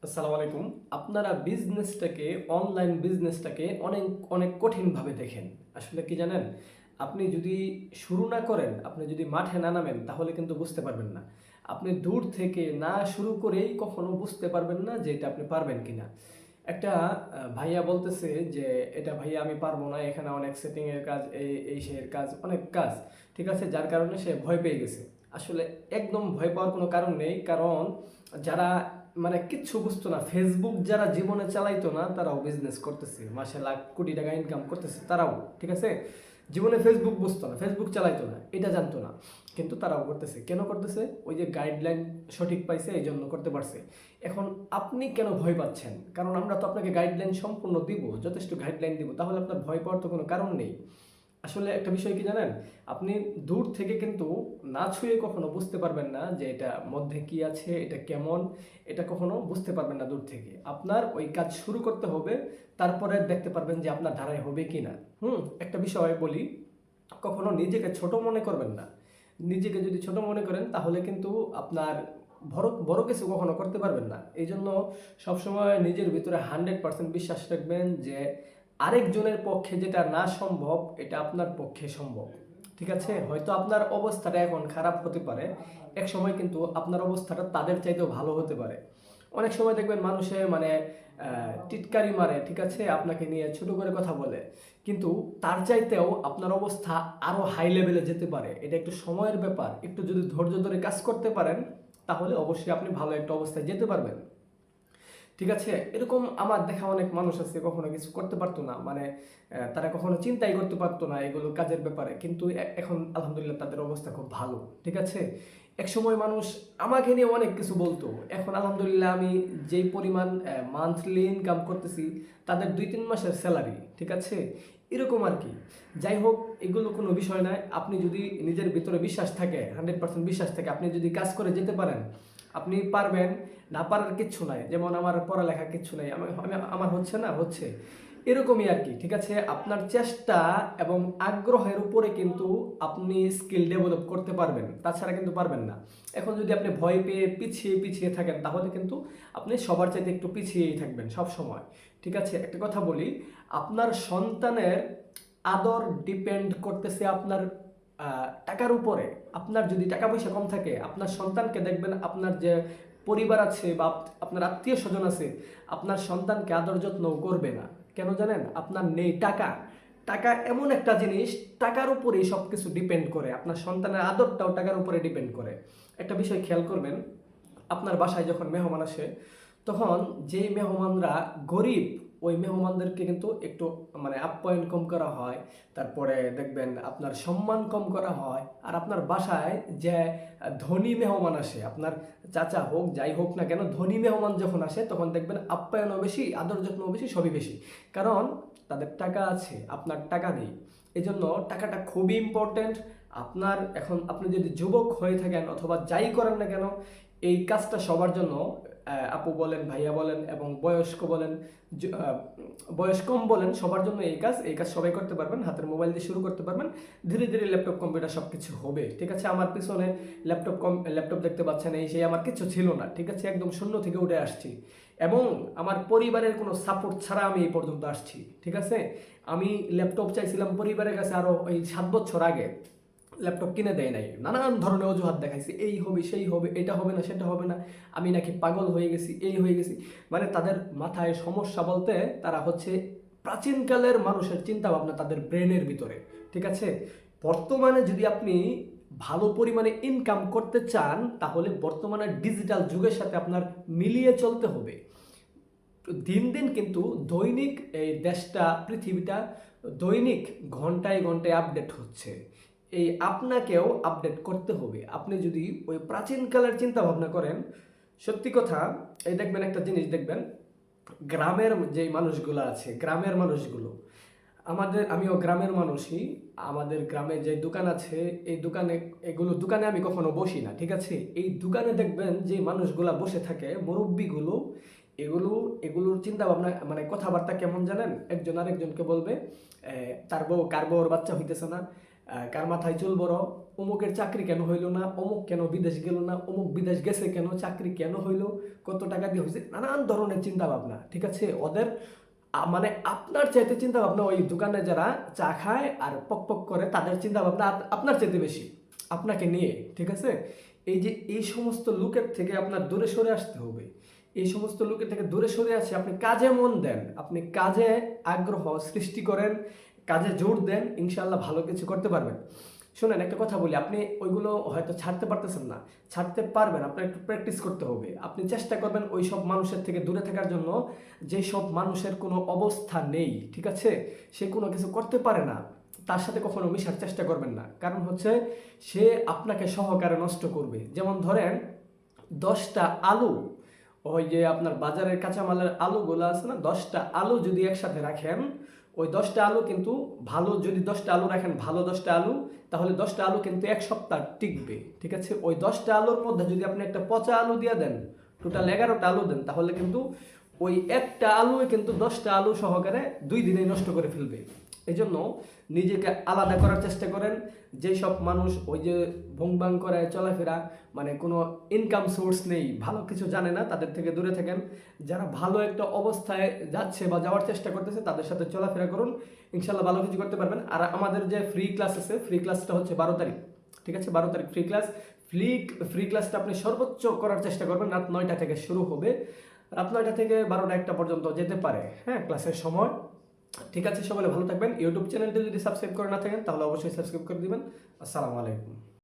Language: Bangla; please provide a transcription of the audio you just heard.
আসসালামু আলাইকুম। আপনারা বিজনেসটাকে, অনলাইন বিজনেসটাকে অনেক অনেক কঠিনভাবে দেখেন। আসলে কি জানেন? আপনি যদি শুরু না করেন, আপনি যদি মাঠে না নামেন তাহলে কিন্তু বুঝতে পারবেন না। আপনি দূর থেকে না শুরু করেই কখনো বুঝতে পারবেন না যে এটা আপনি পারবেন কিনা। একটা ভাইয়া বলতেছে যে, "এটা ভাইয়া আমি পারবো না। এখানে অনেক সেটিং এর কাজ, এই সেই কাজ, অনেক কাজ।" ঠিক আছে? যার কারণে সে ভয় পেয়ে গেছে। আসলে একদম ভয় পাওয়ার কোনো কারণ নেই। কারণ যারা মানে কিচ্ছু বুঝতো না, ফেসবুক যারা জীবনে চালাইতো না তারাও বিজনেস করতেছে, মাসে লাখ কোটি টাকা ইনকাম করতেছে তারাও। ঠিক আছে? জীবনে ফেসবুক বুঝতো না, ফেসবুক চালাইতো না, এটা জানতো না, কিন্তু তারাও করতেছে। কেন করতেছে? ওই যে গাইডলাইন সঠিক পাইছে এই জন্য করতে পারছে। এখন আপনি কেন ভয় পাচ্ছেন? কারণ আমরা তো আপনাকে গাইডলাইন সম্পূর্ণ দিব, যথেষ্ট গাইডলাইন দিব, তাহলে আপনার ভয় পাওয়ার তো কোনো কারণ নেই। আসলে একটা বিষয় কি জানেন? আপনি দূর থেকে কিন্তু না ছুঁয়ে কখনো বুঝতে পারবেন না যে এটা মধ্যে কি আছে, এটা কেমন, এটা কখনো বুঝতে পারবেন না দূর থেকে। আপনার ওই কাজ শুরু করতে হবে, তারপরে দেখতে পারবেন যে আপনার ধারায় হবে কিনা। একটা বিষয় বলি, কখনো নিজেকে ছোট মনে করবেন না। নিজেকে যদি ছোট মনে করেন তাহলে কিন্তু আপনার বড় বড় কিছু কখনো করতে পারবেন না। এই জন্য সবসময় নিজের ভিতরে 100% বিশ্বাস রাখবেন যে আরেকজনের পক্ষে যেটা না সম্ভব এটা আপনার পক্ষে সম্ভব। ঠিক আছে? হয়তো আপনার অবস্থাটা এখন খারাপ হতে পারে, এক সময় কিন্তু আপনার অবস্থাটা তাদের চাইতেও ভালো হতে পারে। অনেক সময় দেখবেন মানুষে মানে টিটকারি মারে, ঠিক আছে, আপনাকে নিয়ে ছোট করে কথা বলে, কিন্তু তার চাইতেও আপনার অবস্থা আরো হাই লেভেলে যেতে পারে। এটা একটু সময়ের ব্যাপার। একটু যদি ধৈর্য ধরে কাজ করতে পারেন তাহলে অবশ্যই আপনি ভালো একটা অবস্থায় যেতে পারবেন। ঠিক আছে? এরকম আমার দেখা অনেক মানুষ আছে কখনো কিছু করতে পারতো না, মানে তারা কখনো চিন্তাই করতে পারতো না এগুলো কাজের ব্যাপারে, কিন্তু এখন আলহামদুলিল্লাহ তাদের অবস্থা খুব ভালো। ঠিক আছে? এক সময় মানুষ আমাকে নিয়ে অনেক কিছু বলতো, এখন আলহামদুলিল্লাহ আমি যেই পরিমাণ মান্থলি ইনকাম করতেছি তাদের 2-3 মাসের স্যালারি। ঠিক আছে? এরকম আর কি। যাই হোক, এগুলো কোনো বিষয় নয়। আপনি যদি নিজের ভিতরে বিশ্বাস থাকে, 100% বিশ্বাস থাকে, আপনি যদি কাজ করে যেতে পারেন, আপনি পারবেন। না পারার কিচ্ছু নাই। যেমন আমার পড়ালেখা কিচ্ছু নাই, আমার হচ্ছে না, হচ্ছে এরকমই আর কি। ঠিক আছে? আপনার চেষ্টা এবং আগ্রহের উপরে কিন্তু আপনি স্কিল ডেভেলপ করতে পারবেন, তাছাড়া কিন্তু পারবেন না। এখন যদি আপনি ভয় পেয়ে পিছিয়ে পিছিয়ে থাকেন তাহলে কিন্তু আপনি সবার চাইতে একটু পিছিয়েই থাকবেন সব সময়। ঠিক আছে? একটা কথা বলি, আপনার সন্তানের আদর ডিপেন্ড করতেছে আপনার টাকার উপরে। আপনার যদি টাকা পয়সা কম থাকে, আপনার সন্তানকে দেখবেন, আপনার যে পরিবার আছে বা আপনার আত্মীয় স্বজন আছে, আপনার সন্তানকে আদর যত্ন করবে না। কেন জানেন? আপনার নেই টাকা। টাকা এমন একটা জিনিস, টাকার উপরেই সব কিছু ডিপেন্ড করে, আপনার সন্তানের আদরটাও টাকার উপরে ডিপেন্ড করে। একটা বিষয় খেয়াল করবেন, আপনার বাসায় যখন মেহমান আসে তখন যেই মেহমানরা গরিব ওই মেহমানদেরকে কিন্তু একটু মানে আপ্যায়ন কম করা হয়, তারপরে দেখবেন আপনার সম্মান কম করা হয়। আর আপনার বাসায় যে ধনী মেহমান আসে, আপনার চাচা হোক যাই হোক না কেন, ধনী মেহমান যখন আসে তখন দেখবেন আপ্যায়নও বেশি, আদর যত্নও বেশি, সবই বেশি। কারণ তাদের টাকা আছে, আপনার টাকা নেই। এই জন্য টাকাটা খুবই ইম্পর্ট্যান্ট। আপনার এখন আপনি যদি যুবক হয়ে থাকেন অথবা যাই করেন না কেন, এই কাজটা সবার জন্য, আপু বলেন, ভাইয়া বলেন এবং বয়স্ক বলেন, জ- আহ, বয়স কম বলেন, সবার জন্য এই কাজ সবাই করতে পারবেন। হাতের মোবাইল দিয়ে শুরু করতে পারবেন, ধীরে ধীরে ল্যাপটপ কম্পিউটার সব কিছু হবে। ঠিক আছে? আমার পিছনে ল্যাপটপ দেখতে পাচ্ছেন, এই সেই আমার কিছু ছিল না। ঠিক আছে? একদম শূন্য থেকে উঠে আসছি এবং আমার পরিবারের কোনো সাপোর্ট ছাড়া আমি এই পর্যন্ত আসছি। ঠিক আছে? আমি ল্যাপটপ চাইছিলাম পরিবারের কাছে আরো ওই 7 বছর আগে, ল্যাপটপ কিনে দেয় নাই, নানান ধরনের অজুহাত দেখাইছে, এই হবে সেই হবে, এটা হবে না সেটা হবে না, আমি নাকি পাগল হয়ে গেছি, এই হয়ে গেছি। মানে তাদের মাথায় সমস্যা বলতে তারা হচ্ছে প্রাচীনকালের মানুষের চিন্তা ভাবনা তাদের ব্রেনের ভিতরে। ঠিক আছে? বর্তমানে যদি আপনি ভালো পরিমাণে ইনকাম করতে চান তাহলে বর্তমানে ডিজিটাল যুগের সাথে আপনার মিলিয়ে চলতে হবে। দিন দিন কিন্তু দৈনিক এই দেশটা, পৃথিবীটা দৈনিক ঘন্টায় ঘন্টায় আপডেট হচ্ছে। এই আপনাকেও আপডেট করতে হবে। আপনি যদি ওই প্রাচীনকালের চিন্তা ভাবনা করেন, সত্যি কথা, এই দেখবেন একটা জিনিস দেখবেন, গ্রামের যে মানুষগুলো আছে, গ্রামের মানুষগুলো, আমিও গ্রামের মানুষই। আমাদের গ্রামে যে দোকান আছে, এই দোকানে, এগুলো দোকানে আমি কখনো বসি না। ঠিক আছে? এই দোকানে দেখবেন যে মানুষগুলা বসে থাকে, মুরব্বিগুলো, এগুলো এগুলোর চিন্তা ভাবনা মানে কথাবার্তা কেমন জানেন? একজন আরেকজনকে বলবে, তার বউ কার বউর বাচ্চা হইতেছে না, কার মাথায় চুল বড়, অমুকের চাকরি কেন হইলো না, অমুক কেন বিদেশ গেল না, অমুক বিদেশ গেছে কেন, চাকরি কেন হইলো, কত টাকা দিয়ে হয়েছে, নানান ধরনের চিন্তা ভাবনা। ঠিক আছে, ওদের মানে আপনার চাইতে চিন্তা ভাবনা ওই দোকানে যারা চা খায় আর পক পক করে তাদের চিন্তা ভাবনা আপনার চাইতে বেশি আপনাকে নিয়ে। ঠিক আছে, এই যে এই সমস্ত লোকের থেকে আপনার দূরে সরে আসতে হবে। এই সমস্ত লোকের থেকে দূরে সরে আসে আপনি কাজে মন দেন, আপনি কাজে আগ্রহ সৃষ্টি করেন, কাজে জোর দেন, ইনশাআল্লাহ ভালো কিছু করতে পারবেন। শোনেন, একটা কথা বলি, আপনি ওইগুলো হয়তো ছাড়তে পারতেছেন না, ছাড়তে পারবেন, আপনার একটু প্র্যাকটিস করতে হবে। আপনি চেষ্টা করবেন ওই সব মানুষের থেকে দূরে থাকার জন্য যে সব মানুষের কোনো অবস্থা নেই, ঠিক আছে, সে কোনো কিছু করতে পারে না, তার সাথে কখনো মিশার চেষ্টা করবেন না। কারণ হচ্ছে সে আপনাকে সহকারে নষ্ট করবে। যেমন ধরেন 10টা আলু, ওই যে আপনার বাজারের কাঁচামালের আলুগুলো আছে না, 10টা আলু যদি একসাথে রাখেন, ওই 10টা আলু কিন্তু ভালো, যদি 10টা আলু রাখেন ভালো 10টা আলু, তাহলে 10টা আলু কিন্তু 1 সপ্তাহ টিকবে। ঠিক আছে, ওই 10টা আলুর মধ্যে যদি আপনি একটা পচা আলু দিয়ে দেন, টোটাল 11টা আলু দেন, তাহলে কিন্তু ওই একটা আলুই কিন্তু 10টা আলু সহকারে 2 দিনেই নষ্ট করে ফেলবে। এই জন্য নিজেকে আলাদা করার চেষ্টা করেন। যেই সব মানুষ ওই যে ভংবাং করে চলাফেরা, মানে কোনো ইনকাম সোর্স নেই, ভালো কিছু জানে না, তাদের থেকে দূরে থাকেন। যারা ভালো একটা অবস্থায় যাচ্ছে বা যাওয়ার চেষ্টা করতেছে তাদের সাথে চলাফেরা করুন, ইনশাল্লাহ ভালো কিছু করতে পারবেন। আর আমাদের যে ফ্রি ক্লাস আছে, ফ্রি ক্লাসটা হচ্ছে 12 তারিখ। ঠিক আছে, 12 তারিখ ফ্রি ক্লাস। ফ্রি ক্লাসটা আপনি সর্বোচ্চ করার চেষ্টা করবেন, রাত 9টা থেকে শুরু হবে, রাত 9টা থেকে 12টা 1টা পর্যন্ত যেতে পারে, হ্যাঁ, ক্লাসের সময়। ঠিক আছে, সকলে ভালো থাকবেন। ইউটিউব চ্যানেলটি যদি সাবস্ক্রাইব করে না থাকেন তাহলে অবশ্যই সাবস্ক্রাইব করে দিবেন। আসসালামু আলাইকুম।